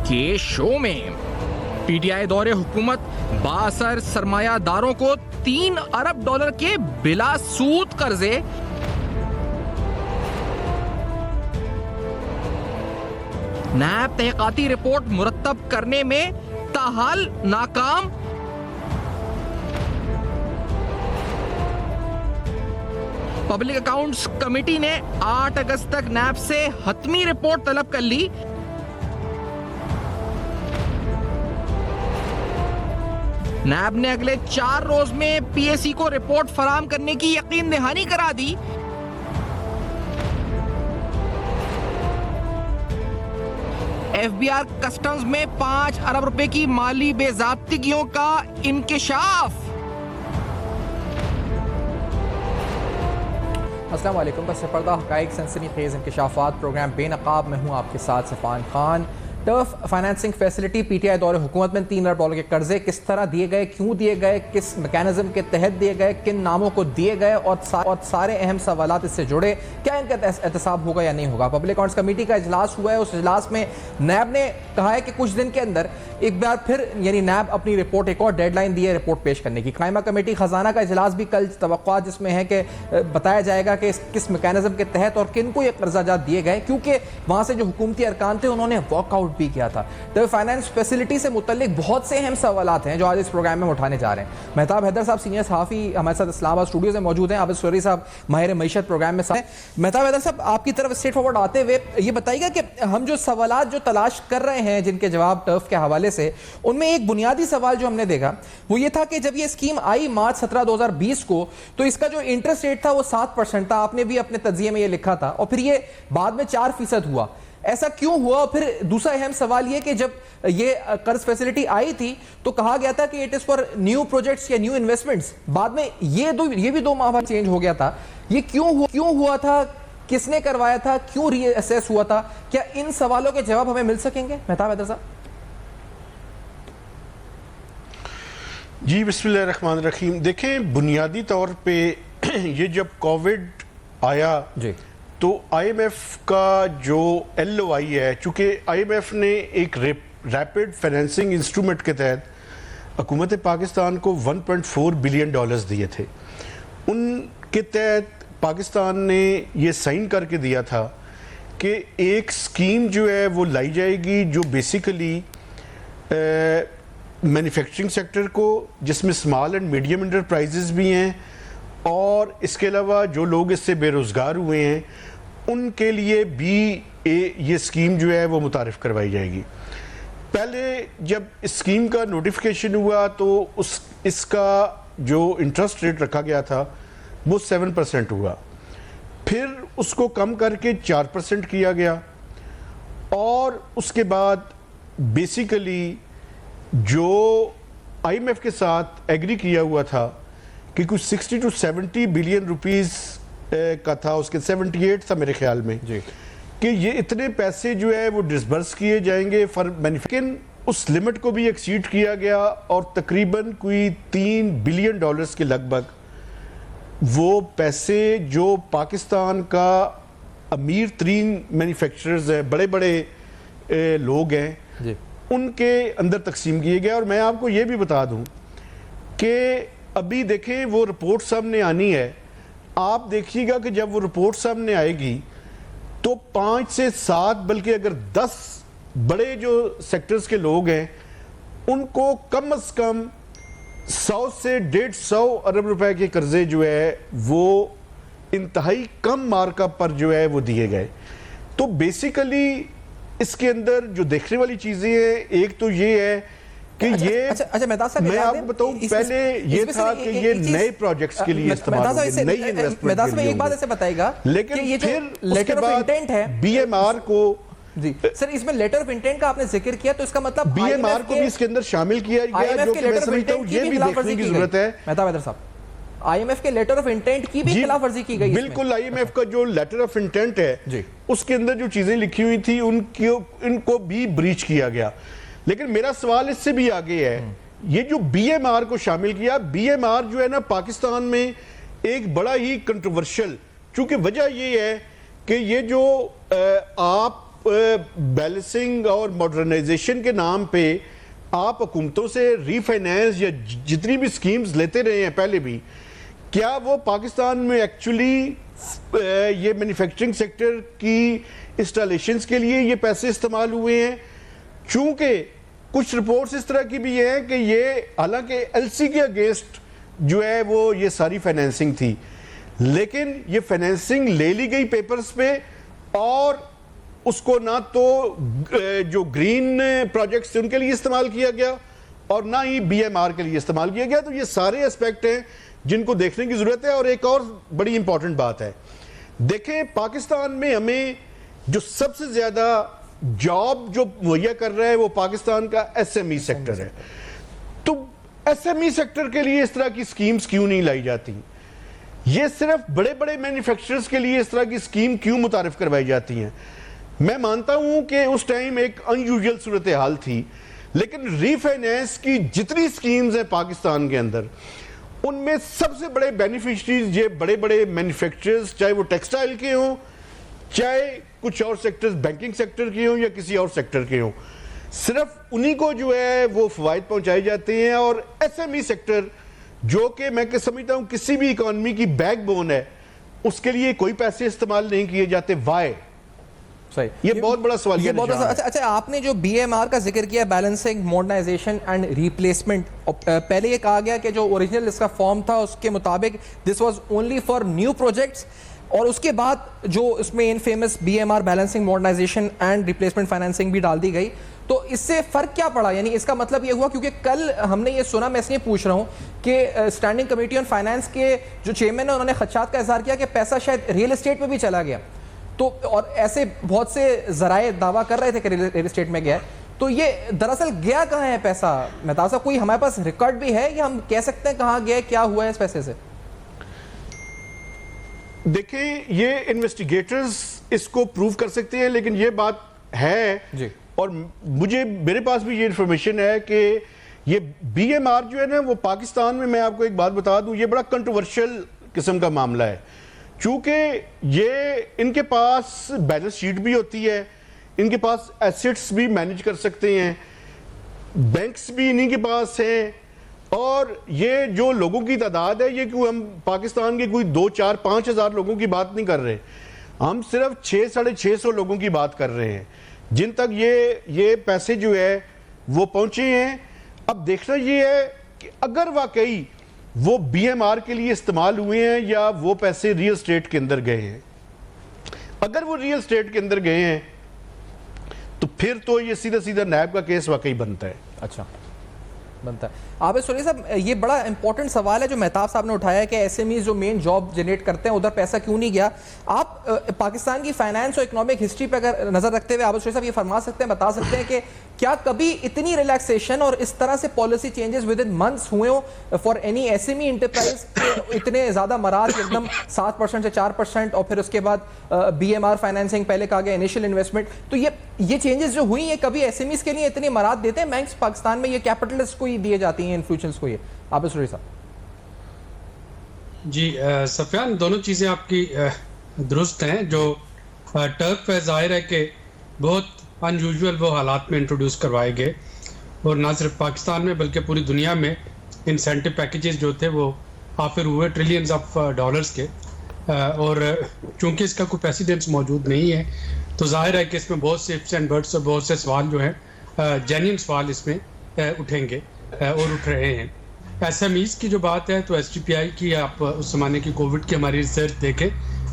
के शो में। पीटीआई दौरे हुकूमत बाअसर सरमायादारों को $3 अरब के बिला सूद कर्जे। नैब तहकीकाती रिपोर्ट मुरत्तब करने में ताहाल नाकाम। पब्लिक अकाउंट्स कमेटी ने 8 अगस्त तक नैब से हतमी रिपोर्ट तलब कर ली। नैब ने अगले 4 रोज में पीएससी को रिपोर्ट फराहम करने की यकीन दहानी करा दी। एफबीआर कस्टम्स में $5 अरब की माली बेज़ाब्तिगियों का इंकिशाफ। अस्सलाम वालेकुम। बस पर्दा हक़ाइक़ सनसनीखेज़ इंकिशाफ़ात प्रोग्राम बेनकाब में हूँ आपके साथ Safan Khan. TERF financing facility PTI दौरे हुकूमत में $3 अरब के कर्जे किस तरह दिए गए, क्यों दिए गए, किस मैकेनिज्म के तहत दिए गए, किन नामों को दिए गए और सारे अहम सवालात इससे जुड़े, क्या इनका एहतसाब होगा या नहीं होगा। पब्लिक अकाउंट्स कमेटी का इजलास हुआ है, उस इजलास में नैब ने कहा है कि कुछ दिन के अंदर एक बार फिर यानी नैब अपनी रिपोर्ट, एक और डेडलाइन दी है रिपोर्ट पेश करने की। कायमा कमेटी खजाना का इजलास भी कल तवक्कुआत जिसमें है कि बताया जाएगा कि किस मैकेनिज्म के तहत और किन को ये कर्जाजात दिए गए, क्योंकि वहां से जो हुकूमती अरकान थे उन्होंने वॉकआउट भी किया था। तो फाइनेंस फैसिलिटी से मुतल्लिक बहुत से अहम सवालात हैं जो आज इस प्रोग्राम में उठाने जा रहे हैं। मेहताब हैदर साहब सीनियर सहाफ़ी हमारे साथ इस्लामाबाद स्टूडियो में मौजूद हैं। आबिद सूरी साहब माहिर मईशत प्रोग्राम में। मेहताब हैदर साहब, आपकी तरफ स्ट्रेट फॉरवर्ड आते हुए ये बताइएगा कि हम जो सवालात जो तलाश कर रहे हैं जिनके जवाब टर्फ के हवाले से, उनमें एक बुनियादी सवाल जो हमने देखा वो ये था कि जब ये स्कीम आई मार्च 17, 2020 को, तो इसका जो इंटरेस्ट रेट था वो 7% था। आपने भी अपने तज्जिये में ये लिखा था और फिर ये बाद में 4% हुआ। ऐसा क्यों हुआ? फिर दूसरा अहम सवाल ये कि जब ये कर्ज फैसिलिटी आई थी तो कहा गया था कि it is for new projects या न्यू इन्वेस्टमेंट्स। बाद में ये भी 2 माह बाद चेंज हो गया था। ये क्यों हुआ था? किसने करवाया था? क्यों रीअसेस हुआ था? क्या इन सवालों के जवाब हमें मिल सकेंगे मेहताब हैदर साहब? जी बिस्मिल्लाहिर्रहमानिर्रहीम। देखें, बुनियादी तौर पे ये जब कोविड आया जी तो आईएमएफ का जो LOI है, चूँकि आईएमएफ ने एक रैपिड फाइनेंसिंग इंस्ट्रूमेंट के तहत हुकूमत पाकिस्तान को $1.4 बिलियन दिए थे। उनके तहत पाकिस्तान ने ये साइन करके दिया था कि एक स्कीम जो है वो लाई जाएगी जो बेसिकली मैन्युफैक्चरिंग सेक्टर को, जिसमें स्मॉल एंड मीडियम एंटरप्राइजेस भी हैं, और इसके अलावा जो लोग इससे बेरोज़गार हुए हैं उनके लिए भी ये स्कीम जो है वो मुतारिफ करवाई जाएगी। पहले जब इस स्कीम का नोटिफिकेशन हुआ तो इसका जो इंटरेस्ट रेट रखा गया था वो 7% हुआ, फिर उसको कम करके 4% किया गया, और उसके बाद बेसिकली जो आईएमएफ के साथ एग्री किया हुआ था कि कुछ 60 to 70 बिलियन रुपीस का था, उसके 78 था मेरे ख्याल में जी, कि ये इतने पैसे जो है वो डिसबर्स किए जाएंगे फॉर मैन्युफैक्चरिंग। उस लिमिट को भी एक्सीड किया गया और तकरीबन कोई $3 बिलियन के लगभग वो पैसे जो पाकिस्तान का अमीर तरीन मैन्युफैक्चरर्स हैं, बड़े बड़े लोग हैं जी, उनके अंदर तकसीम किए गए। और मैं आपको ये भी बता दूं कि अभी देखें वो रिपोर्ट सामने आनी है। आप देखिएगा कि जब वो रिपोर्ट सामने आएगी तो 5 से 7 बल्कि अगर 10 बड़े जो सेक्टर्स के लोग हैं उनको कम से कम 100 से 150 अरब रुपए के कर्जे जो है वो इंतहाई कम मार्कअप पर जो है वो दिए गए। तो बेसिकली इसके अंदर जो देखने वाली चीजें हैं, एक तो ये है कि ये मैं आपको बताऊं, पहले ये था कि ये नए प्रोजेक्ट्स के लिए इस्तेमाल होंगे, नई इन्वेस्टमेंट के लिए। एक बात ऐसे बताइएगा, लेकिन ये फिर लेटर ऑफ इंटेंट है बीएमआर को जी सर, इसमें लेटर ऑफ इंटेंट का आपने जिक्र किया, तो इसका मतलब बीएमआर को भी इसके अंदर शामिल किया गया, जो मैं समझता हूं ये भी देखने की जरूरत है। मेहताब हैदर साहब, आईएमएफ के लेटर ऑफ इंटेंट की भी खिलाफवर्जी की गई। बिल्कुल, आईएमएफ का जो लेटर ऑफ इंटेंट है जी, उसके अंदर जो चीजें लिखी हुई थी उनको भी ब्रीच किया गया। लेकिन मेरा सवाल इससे भी आगे है, ये जो बीएमआर को शामिल किया, बीएमआर जो है ना पाकिस्तान में एक बड़ा ही कंट्रोवर्शियल, चूंकि वजह ये है कि ये जो आप बैलेंसिंग और मॉडर्नाइजेशन के नाम पे आप हुकूमतों से रीफाइनेंस या जितनी भी स्कीम्स लेते रहे हैं पहले भी, क्या वो पाकिस्तान में एक्चुअली ये मैन्युफैक्चरिंग सेक्टर की इंस्टॉलेशंस के लिए ये पैसे इस्तेमाल हुए हैं? चूंकि कुछ रिपोर्ट्स इस तरह की भी हैं कि ये हालांकि एलसी के अगेंस्ट जो है वो ये सारी फाइनेंसिंग थी, लेकिन ये फाइनेंसिंग ले ली गई पेपर्स पे और उसको ना तो जो ग्रीन प्रोजेक्ट्स थे उनके लिए इस्तेमाल किया गया और ना ही बीएमआर के लिए इस्तेमाल किया गया। तो ये सारे एस्पेक्ट हैं जिनको देखने की जरूरत है। और एक और बड़ी इंपॉर्टेंट बात है, देखें पाकिस्तान में हमें जो सबसे ज्यादा जॉब जो मुहैया कर रहा है वो पाकिस्तान का एसएमई सेक्टर है। तो एसएमई सेक्टर के लिए इस तरह की स्कीम्स क्यों नहीं लाई जाती? ये सिर्फ बड़े बड़े मैन्युफैक्चरर्स के लिए इस तरह की स्कीम क्यों मुतारिफ करवाई जाती हैं? मैं मानता हूं कि उस टाइम एक अनयूजुअल सूरत हाल थी, लेकिन रीफाइनेंस की जितनी स्कीम्स हैं पाकिस्तान के अंदर, उनमें सबसे बड़े बेनिफिशरीज ये बड़े बड़े मैन्युफैक्चरर्स, चाहे वो टेक्सटाइल के हों, चाहे कुछ और सेक्टर्स बैंकिंग सेक्टर के हों या किसी और सेक्टर के हों, सिर्फ उन्हीं को जो है वो फवायद पहुंचाए जाते हैं। और एसएमई सेक्टर जो कि मैं समझता हूं किसी भी इकॉनमी की बैकबोन है, उसके लिए कोई पैसे इस्तेमाल नहीं किए जाते। वाई? सही, ये बहुत बड़ा सवाल है। अच्छा, आपने जो बीएमआर का जिक्र किया, बैलेंसिंग मॉडर्नाइजेशन एंड रिप्लेसमेंट, पहले ये कहा गया कि जो ओरिजिनल इसका फॉर्म था उसके मुताबिक this was only for new projects, और उसके बाद जो इसमें infamous BMR balancing modernisation and replacement financing भी डाल दी गई। तो इससे फर्क क्या पड़ा? यानी इसका मतलब ये हुआ, क्योंकि कल हमने ये सुना, मैं इसलिए पूछ रहा हूँ कि स्टैंडिंग कमेटी ऑन फाइनेंस के जो चेयरमैन है उन्होंने खदशात का इजहार किया कि पैसा शायद रियल एस्टेट में भी चला गया। तो और ऐसे बहुत से जराए दावा कर रहे थे कि रियल एस्टेट में गया है। तो ये दरअसल गया कहाँ है पैसा? मेहताब साहब, कोई हमारे पास रिकॉर्ड भी है या हम कह सकते हैं कहाँ गया, क्या हुआ है इस पैसे से? देखिए, ये इन्वेस्टिगेटर्स इसको प्रूव कर सकते हैं, लेकिन ये बात है जी, और मेरे पास भी ये इंफॉर्मेशन है कि ये बीएमआर जो है ना, वो पाकिस्तान में, मैं आपको एक बात बता दूं, ये बड़ा कंट्रोवर्शियल किस्म का मामला है। चूंकि ये इनके पास बैलेंस शीट भी होती है, इनके पास एसेट्स भी मैनेज कर सकते हैं, बैंक्स भी इन्हीं के पास हैं, और ये जो लोगों की तादाद है, ये क्यों हम पाकिस्तान के कोई 2, 4, 5 हज़ार लोगों की बात नहीं कर रहे, हम सिर्फ 600-650 लोगों की बात कर रहे हैं जिन तक ये पैसे जो है वो पहुंचे हैं। अब देखना ये है कि अगर वाकई वो बीएमआर के लिए इस्तेमाल हुए हैं या वो पैसे रियल स्टेट के अंदर गए हैं। अगर वो रियल स्टेट के अंदर गए हैं तो फिर तो ये सीधा सीधा नैब का केस वाकई बनता है। अच्छा, बनता है। आबिद सुरैया साहब, ये बड़ा इंपॉर्टेंट सवाल है जो मेहताब साहब ने उठाया है कि एसएमई जो मेन जॉब जनरेट करते हैं उधर पैसा क्यों नहीं गया। आप पाकिस्तान की फाइनेंस और इकोनॉमिक हिस्ट्री पर अगर नजर रखते हुए आबिद सुरैया साहब ये फरमा सकते हैं, बता सकते हैं कि क्या कभी इतनी रिलैक्सेशन और इस तरह से policy changes with in months हुए हो फॉर एनी एसएमई इंटरप्राइज? इतने ज्यादा मरार एकदम 7% से 4%, और फिर उसके बाद बीएमआर फाइनेंसिंग, पहले कहा गया इनिशियल इन्वेस्टमेंट, तो ये चेंजेस जो हुई है, कभी एसएमईज के लिए इतनी मराद देते हैं बैंक्स पाकिस्तान में? ये कैपिटलिस्ट को ही दिए जाती हैं, इन्फ्लुएंस को? ये आबिद सुरैया साहब जी, सफियान, दोनों चीज़ें आपकी दुरुस्त हैं। जो टर्फ है, जाहिर है कि बहुत अनयूजुअल वो हालात में इंट्रोड्यूस करवाए गए, और ना सिर्फ पाकिस्तान में बल्कि पूरी दुनिया में इंसेंटिव पैकेजेस जो थे वो ऑफर हुए ट्रिलियंस ऑफ डॉलर्स के, और चूंकि इसका कोई प्रेसिडेंस मौजूद नहीं है तो जाहिर है कि इसमें बहुत से इफ्स एंड बट्स और बहुत से सवाल जो हैं जेन्युइन सवाल इसमें उठेंगे और उठ रहे हैं। एसएमईज की जो बात है तो एसटीपीआई की आप उस जमाने की कोविड की हमारी रिसर्च देखें,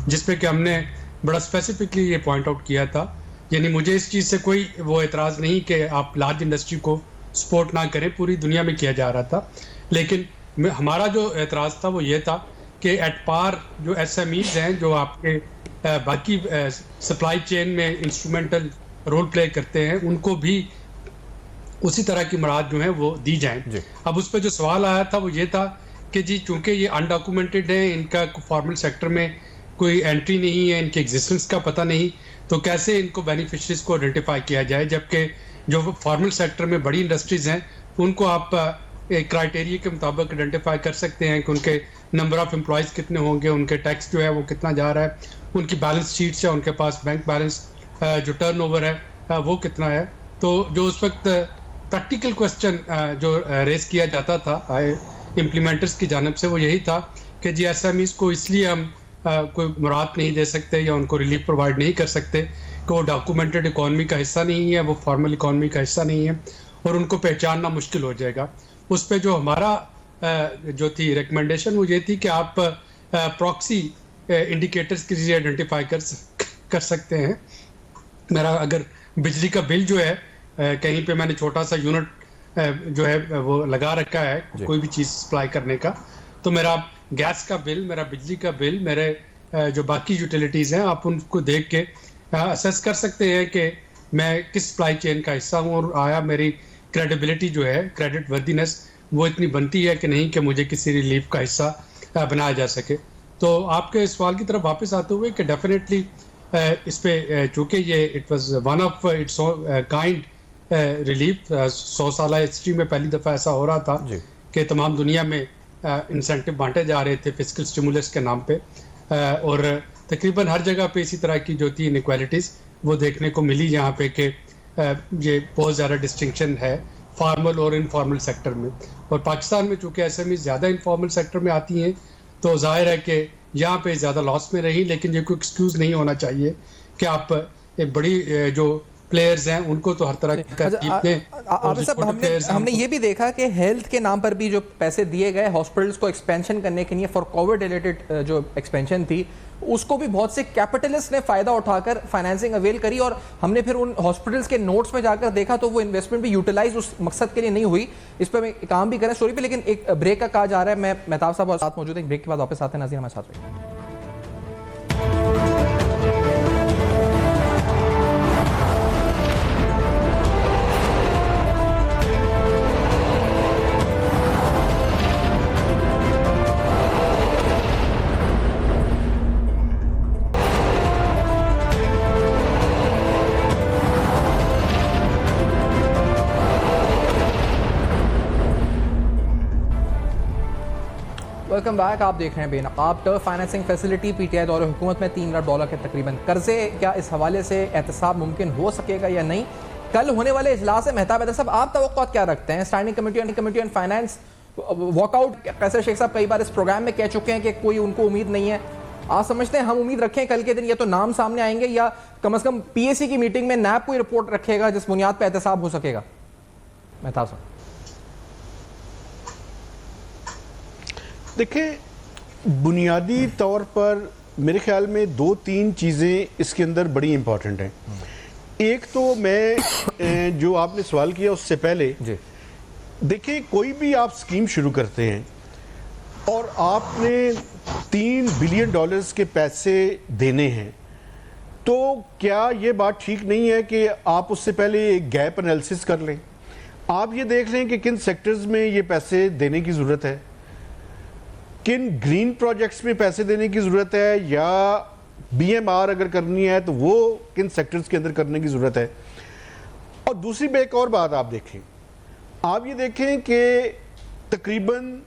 जिसपे कि हमने बड़ा स्पेसिफिकली ये पॉइंट आउट किया था। यानी मुझे इस चीज़ से कोई वो एतराज़ नहीं कि आप लार्ज इंडस्ट्री को सपोर्ट ना करें, पूरी दुनिया में किया जा रहा था, लेकिन हमारा जो एतराज़ था वो ये था कि एट पार जो एसएमईज हैं, जो आपके बाकी सप्लाई चेन में इंस्ट्रूमेंटल रोल प्ले करते हैं, उनको भी उसी तरह की मराद जो है वो दी जाएं। अब उस पर जो सवाल आया था वो ये था कि जी चूंकि ये अनडॉक्यूमेंटेड है, इनका फॉर्मल सेक्टर में कोई एंट्री नहीं है, इनके एग्जिस्टेंस का पता नहीं, तो कैसे इनको बेनिफिशरीज को आइडेंटिफाई किया जाए, जबकि जो फॉर्मल सेक्टर में बड़ी इंडस्ट्रीज हैं उनको आप एक क्राइटेरिया के मुताबिक आइडेंटिफाई कर सकते हैं कि उनके नंबर ऑफ एम्प्लॉयज़ कितने होंगे, उनके टैक्स जो है वो कितना जा रहा है, उनकी बैलेंस शीट्स है, उनके पास बैंक बैलेंस जो टर्नओवर है वो कितना है। तो जो उस वक्त प्रैक्टिकल क्वेश्चन जो रेस किया जाता था इम्प्लीमेंटर्स की जानिब से वो यही था कि जी SMEs को इसलिए हम कोई मुराद नहीं दे सकते या उनको रिलीफ प्रोवाइड नहीं कर सकते कि वो डॉक्यूमेंटेड इकॉनमी का हिस्सा नहीं है, वो फॉर्मल इकॉनमी का हिस्सा नहीं है और उनको पहचानना मुश्किल हो जाएगा। उस पर जो हमारा जो थी रिकमेंडेशन वो ये थी कि आप प्रॉक्सी इंडिकेटर्स के जरिए आइडेंटिफाई कर सकते हैं। मेरा अगर बिजली का बिल जो है कहीं पे मैंने छोटा सा यूनिट जो है वो लगा रखा है कोई भी चीज़ सप्लाई करने का, तो मेरा गैस का बिल, मेरा बिजली का बिल, मेरे जो बाकी यूटिलिटीज़ हैं, आप उनको देख के असेस कर सकते हैं कि मैं किस सप्लाई चेन का हिस्सा हूँ और आया मेरी क्रेडिबिलिटी जो है, क्रेडिट वर्दीनेस वो इतनी बनती है कि नहीं कि मुझे किसी रिलीफ का हिस्सा बनाया जा सके। तो आपके सवाल की तरफ वापस आते हुए कि डेफिनेटली इस पे चूँकि ये it was one of its kind relief, 100 साल हिस्ट्री में पहली दफ़ा ऐसा हो रहा था कि तमाम दुनिया में इंसेंटिव बांटे जा रहे थे फिस्कल स्टिमुलस के नाम पे, और तकरीबन हर जगह पे इसी तरह की जो थी इनइक्वालिटीज़ वो देखने को मिली यहाँ पे कि ये बहुत ज़्यादा डिस्टिंक्शन है फॉर्मल और इनफॉर्मल सेक्टर में। और पाकिस्तान में चूँकि SMEs ज़्यादा इनफॉर्मल सेक्टर में आती हैं तो जाहिर है कि यहाँ पे ज़्यादा लॉस में रही, लेकिन ये कोई एक्सक्यूज़ नहीं होना चाहिए कि आप एक बड़ी जो प्लेयर्स हैं उनको तो हर तरह हमने ये भी देखा कि हेल्थ के नाम पर भी जो पैसे दिए गए हॉस्पिटल्स को एक्सपेंशन करने के लिए फॉर कोविड रिलेटेड जो एक्सपेंशन थी उसको भी बहुत से कैपिटलिस्ट ने फायदा उठाकर फाइनेंसिंग अवेल करी, और हमने फिर उन हॉस्पिटल्स के नोट्स में जाकर देखा तो वो इन्वेस्टमेंट भी यूटिलाइज उस मकसद के लिए नहीं हुई। इस पर मैं काम भी करें स्टोरी पे, लेकिन एक ब्रेक का कहा जा रहा है। मैं मेहताब साहब साथ मौजूद है, ब्रेक के बाद वापस आते हैं। नाज़रीन हमारे साथ रहिए। Welcome back. आप देख रहे हैं बेनकाब टर्फ फाइनेंसिंग फैसिलिटी PTI दौरे हुकूमत में $3 अरब के तकरीबन कर्जे। क्या इस हवाले से एहतसाब मुमकिन हो सकेगा या नहीं? कल होने वाले इजलास से मेहताब साहब आप तवक्कुआत क्या रखते हैं? Standing committee on finance walkout, Qaiser Sheikh साहब कई बार इस प्रोग्राम में कह चुके हैं कि कोई उनको उम्मीद नहीं है। आप समझते हैं हम उम्मीद रखें कल के दिन या तो नाम सामने आएंगे या कम से कम PAC की मीटिंग में NAB कोई रिपोर्ट रखेगा जिस बुनियाद पर एहतसाब हो सकेगा? मेहताब साहब देखिए, बुनियादी तौर पर मेरे ख्याल में 2-3 चीज़ें इसके अंदर बड़ी इंपॉर्टेंट हैं। एक तो मैं जो आपने सवाल किया उससे पहले देखिए, कोई भी आप स्कीम शुरू करते हैं और आपने $3 बिलियन के पैसे देने हैं, तो क्या ये बात ठीक नहीं है कि आप उससे पहले एक गैप एनालिसिस कर लें? आप ये देख लें कि किन सेक्टर्स में ये पैसे देने की ज़रूरत है, किन ग्रीन प्रोजेक्ट्स में पैसे देने की ज़रूरत है, या BMR अगर करनी है तो वो किन सेक्टर्स के अंदर करने की ज़रूरत है। और दूसरी एक और बात आप देखें, आप ये देखें कि तकरीबन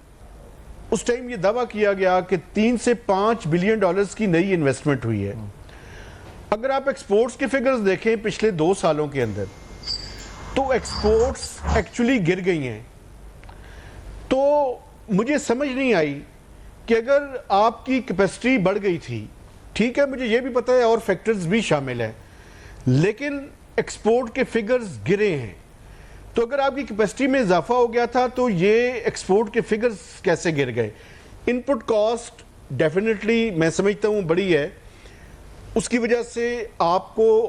उस टाइम ये दावा किया गया कि 3 से 5 बिलियन डॉलर्स की नई इन्वेस्टमेंट हुई है। अगर आप एक्सपोर्ट्स के फिगर्स देखें पिछले 2 सालों के अंदर, तो एक्सपोर्ट्स एक्चुअली गिर गई हैं। तो मुझे समझ नहीं आई कि अगर आपकी कैपेसिटी बढ़ गई थी, ठीक है, मुझे ये भी पता है और फैक्टर्स भी शामिल है, लेकिन एक्सपोर्ट के फिगर्स गिरे हैं। तो अगर आपकी कैपेसिटी में इजाफा हो गया था तो ये एक्सपोर्ट के फिगर्स कैसे गिर गए? इनपुट कॉस्ट डेफिनेटली मैं समझता हूँ बड़ी है, उसकी वजह से आपको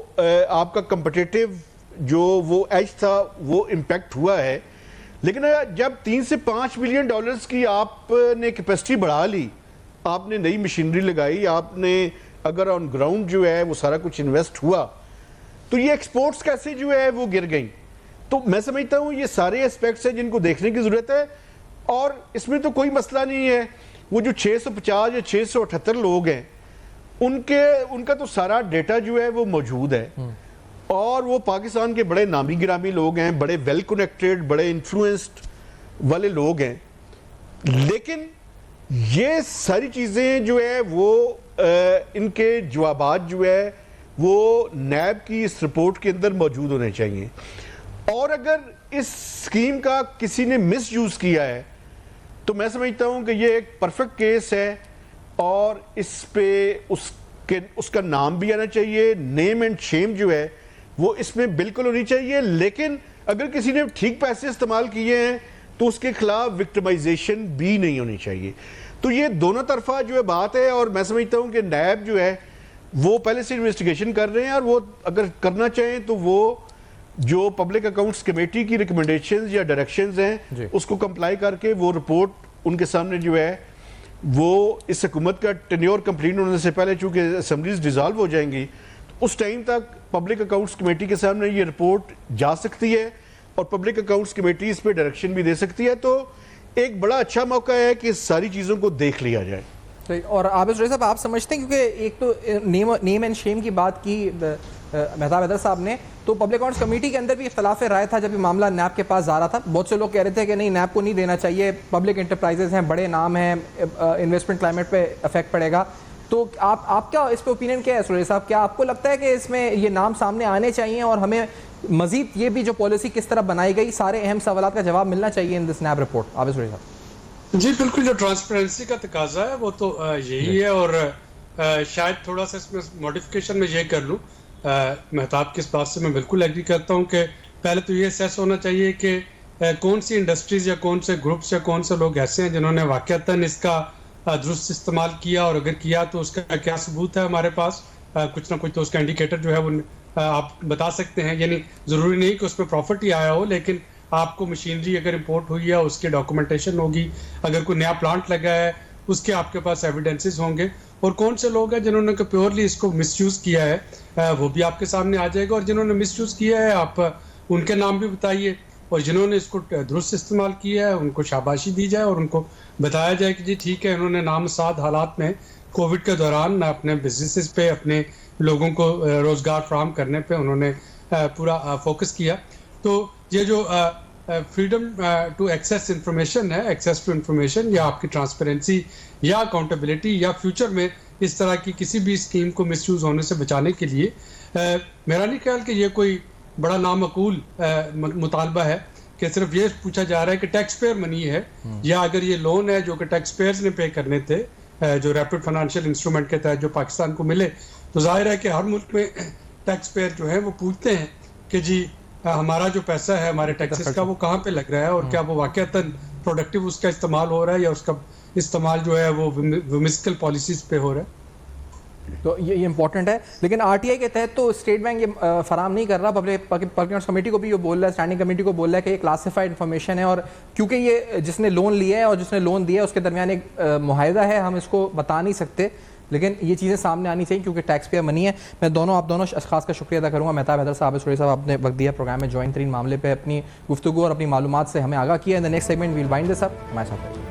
आपका कम्पिटिटिव जो वो एज था वो इम्पैक्ट हुआ है। लेकिन जब 3 से 5 बिलियन डॉलर्स की आपने कैपेसिटी बढ़ा ली, आपने नई मशीनरी लगाई, आपने अगर ऑन ग्राउंड जो है वो सारा कुछ इन्वेस्ट हुआ, तो ये एक्सपोर्ट्स कैसे जो है वो गिर गई? तो मैं समझता हूँ ये सारे एस्पेक्ट्स हैं जिनको देखने की ज़रूरत है, और इसमें तो कोई मसला नहीं है। वो जो 650 या 678 लोग हैं उनका तो सारा डेटा जो है वो मौजूद है, और वो पाकिस्तान के बड़े नामी गिरामी लोग हैं, बड़े वेल कनेक्टेड, बड़े इन्फ्लुएंस्ड वाले लोग हैं। लेकिन ये सारी चीज़ें जो है वो इनके जवाबात जो है वो नैब की इस रिपोर्ट के अंदर मौजूद होने चाहिए। और अगर इस स्कीम का किसी ने मिस यूज़ किया है तो मैं समझता हूं कि ये एक परफेक्ट केस है और इस पे उसका नाम भी आना चाहिए, नेम एंड शेम जो है वो इसमें बिल्कुल होनी चाहिए। लेकिन अगर किसी ने ठीक पैसे इस्तेमाल किए हैं तो उसके खिलाफ विक्टिमाइजेशन भी नहीं होनी चाहिए। तो ये दोनों तरफा जो है बात है और मैं समझता हूं कि नैब जो है वो पहले से इन्वेस्टिगेशन कर रहे हैं और वो अगर करना चाहें तो वो जो पब्लिक अकाउंट्स कमेटी की रिकमेंडेशंस या डायरेक्शंस हैं उसको कंप्लाई करके वो रिपोर्ट उनके सामने जो है वो इस हुकूमत का टेन्योर कंप्लीट होने से पहले, चूंकि असेंबलीज डिसॉल्व हो जाएंगी, तो उस टाइम तक पब्लिक अकाउंट्स कमेटी के सामने ये रिपोर्ट जा सकती है और पब्लिक अकाउंट्स कमेटी इस पर डायरेक्शन भी दे सकती है। तो एक बड़ा अच्छा मौका है कि सारी चीज़ों को देख लिया जाए। और आबिद रज़ा साहब, आप समझते हैं, क्योंकि एक तो नेम एंड शेम की बात की मेहताब हैदर साहब ने, तो पब्लिक अकाउंट्स कमेटी के अंदर भी इख्तलाफ राय था जब ये मामला नैब के पास जा रहा था। बहुत से लोग कह रहे थे कि नहीं, नैब को नहीं देना चाहिए, पब्लिक इंटरप्राइजेज हैं, बड़े नाम हैं, इन्वेस्टमेंट क्लाइमेट पे इफेक्ट पड़ेगा। तो आप क्या इस पर ओपिनियन क्या है सुरेश साहब? क्या आपको लगता है कि इसमें ये नाम सामने आने चाहिए और हमें मजीद ये भी जो पॉलिसी किस तरह बनाई गई, सारे अहम सवाल का जवाब मिलना चाहिए in this NAB report? Abid Suresh sahab ji बिल्कुल, जो ट्रांसपेरेंसी का तकाजा है वो तो यही है और शायद थोड़ा सा इसमें मॉडिफिकेशन में ये कर लूँ। मेहताब की इस बात से मैं बिल्कुल एग्री करता हूँ कि पहले तो ये असेस होना चाहिए कि कौन सी इंडस्ट्रीज या कौन से ग्रुप्स या कौन से लोग ऐसे हैं जिन्होंने वाकईतन इसका दुरुस्त इस्तेमाल किया, और अगर किया तो उसका क्या सबूत है हमारे पास। कुछ ना कुछ तो उसका इंडिकेटर जो है वो आप बता सकते हैं। यानी ज़रूरी नहीं कि उसमें प्रॉफिट ही आया हो, लेकिन आपको मशीनरी अगर इंपोर्ट हुई है उसकी डॉक्यूमेंटेशन होगी, अगर कोई नया प्लांट लगा है उसके आपके पास एविडेंसेस होंगे, और कौन से लोग हैं जिन्होंने प्योरली इसको मिसयूज़ किया है वो भी आपके सामने आ जाएगा। और जिन्होंने मिसयूज़ किया है आप उनके नाम भी बताइए, और जिन्होंने इसको दुरुस्त इस्तेमाल किया है उनको शाबाशी दी जाए और उनको बताया जाए कि जी ठीक है, इन्होंने नामसाद हालात में कोविड के दौरान अपने बिजनेसेस पे, अपने लोगों को रोज़गार फराहम करने पे उन्होंने पूरा फोकस किया। तो ये जो फ्रीडम टू एक्सेस इंफॉर्मेशन है, एक्सेस टू इंफॉर्मेशन, या आपकी ट्रांसपेरेंसी या अकाउंटेबिलिटी, या फ्यूचर में इस तरह की किसी भी स्कीम को मिसयूज़ होने से बचाने के लिए मेरा नहीं ख्याल कि ये कोई बड़ा नामकूल मुतालबा है कि सिर्फ ये पूछा जा रहा है कि टैक्स पेयर मनी है, या अगर ये लोन है जो कि टैक्स पेयर्स ने पे करने थे जो रैपिड फाइनेंशियल इंस्ट्रूमेंट के तहत जो पाकिस्तान को मिले, तो जाहिर है कि हर मुल्क में टैक्स पेयर जो है वो पूछते हैं कि जी हमारा जो पैसा है हमारे टैक्सेस का वो कहाँ पे लग रहा है, और क्या वो वाकईतन प्रोडक्टिव उसका इस्तेमाल हो रहा है या उसका इस्तेमाल जो है वो विमिस्कल पॉलिसीज पे हो रहा है। तो ये इंपॉर्टेंट है। लेकिन आरटीआई के तहत तो स्टेट बैंक ये फराम नहीं कर रहा, पब्लिक अकाउंट्स कमेटी को भी ये बोल रहा है, स्टैंडिंग कमेटी को बोल रहा है कि ये क्लासिफाइड इन्फॉर्मेशन है, और क्योंकि ये जिसने लोन लिया है और जिसने लोन दिया है उसके दरमियान एक मुआहिदा है, हम इसको बता नहीं सकते, लेकिन ये चीज़ें सामने आनी चाहिए क्योंकि टैक्स पेयर मनी है। मैं आप दोनों अशखास का शुक्रिया अदा करूँगा। मेहताब हैदर साहब, सुरेश साहब, आपने वक्त दिया प्रोग्राम में जॉइन तरीन मामले पर अपनी गुफ्तगू और अपनी मालूमात से हमें आगाह किया। In the next segment we'll wind this up. हमारे साथ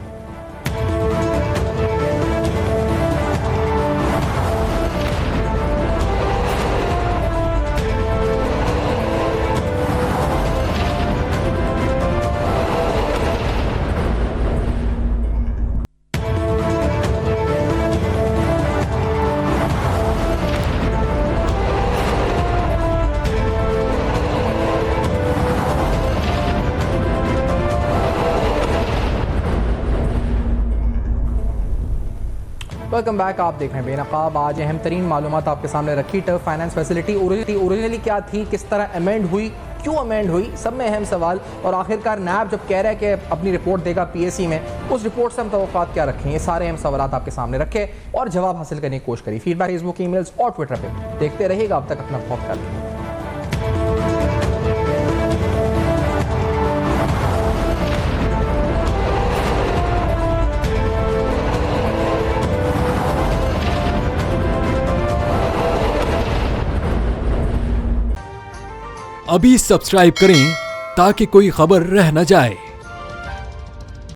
वेलकम बैक। आप देख रहे हैं बेनकाब। आज अहम तरीन मालूमात आपके सामने रखी। टर्फ फाइनेंस फैसिलिटी ओरिजिनली क्या थी, किस तरह अमेंड हुई, क्यों अमेंड हुई, सब में अहम सवाल, और आखिरकार नैब जब कह रहा है कि अपनी रिपोर्ट देगा पीएससी में, उस रिपोर्ट से हम तवक्कात क्या रखें, ये सारे अहम सवाल आपके सामने रखे और जवाब हासिल करने की कोशिश करी। फीडबैक फेसबुक, ईमेल्स और ट्विटर पर देखते रहिएगा। अब तक अपना बहुत ख्याल रखिए। अभी सब्सक्राइब करें ताकि कोई खबर रह न जाए।